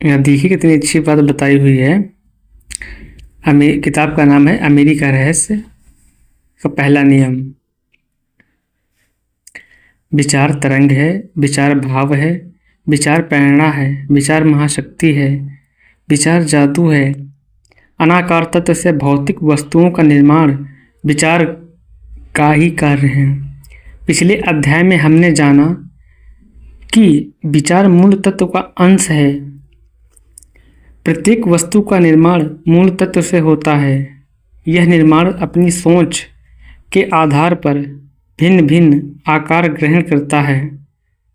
यहाँ देखिए कितनी अच्छी बात बताई हुई है। किताब का नाम है अमीरी का रहस्य का पहला नियम। विचार तरंग है, विचार भाव है, विचार प्रेरणा है, विचार महाशक्ति है, विचार जादू है। अनाकार तत्व से भौतिक वस्तुओं का निर्माण विचार का ही कार्य है। पिछले अध्याय में हमने जाना कि विचार मूल तत्व का अंश है। प्रत्येक वस्तु का निर्माण मूल तत्व से होता है। यह निर्माण अपनी सोच के आधार पर भिन्न भिन्न आकार ग्रहण करता है।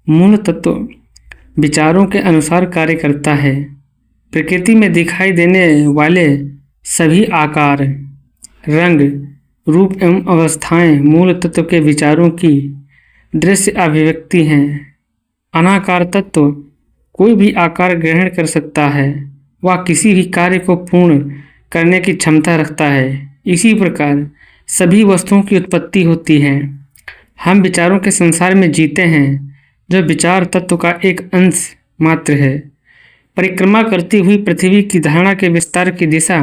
मूल तत्व विचारों के अनुसार कार्य करता है। प्रकृति में दिखाई देने वाले सभी आकार, रंग, रूप एवं अवस्थाएं मूल तत्व के विचारों की दृश्य अभिव्यक्ति हैं। अनाकार तत्व कोई भी आकार ग्रहण कर सकता है। वह किसी भी कार्य को पूर्ण करने की क्षमता रखता है। इसी प्रकार सभी वस्तुओं की उत्पत्ति होती है। हम विचारों के संसार में जीते हैं जो विचार तत्व का एक अंश मात्र है। परिक्रमा करती हुई पृथ्वी की धारणा के विस्तार की दिशा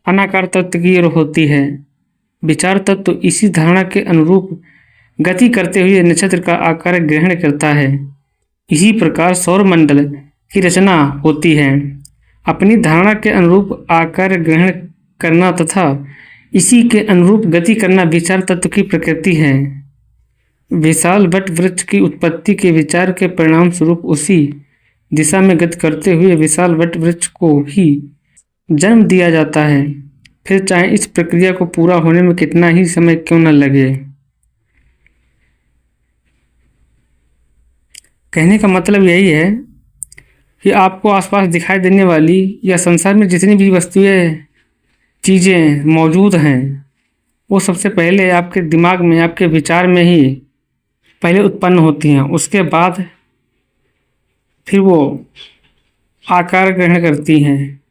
अनाकार तत्व की ओर होती है। विचार तत्व इसी धारणा के अनुरूप गति करते हुए नक्षत्र का आकार ग्रहण करता है। इसी प्रकार सौरमंडल की रचना होती है। अपनी धारणा के अनुरूप आकार ग्रहण करना तथा इसी के अनुरूप गति करना विचार तत्व की प्रकृति है। विशाल वट वृक्ष की उत्पत्ति के विचार के परिणाम स्वरूप उसी दिशा में गति करते हुए विशाल वट वृक्ष को ही जन्म दिया जाता है, फिर चाहे इस प्रक्रिया को पूरा होने में कितना ही समय क्यों न लगे। कहने का मतलब यही है कि आपको आसपास दिखाई देने वाली या संसार में जितनी भी वस्तुएं, चीज़ें मौजूद हैं, वो सबसे पहले आपके दिमाग में, आपके विचार में ही पहले उत्पन्न होती हैं। उसके बाद फिर वो आकार ग्रहण करती हैं।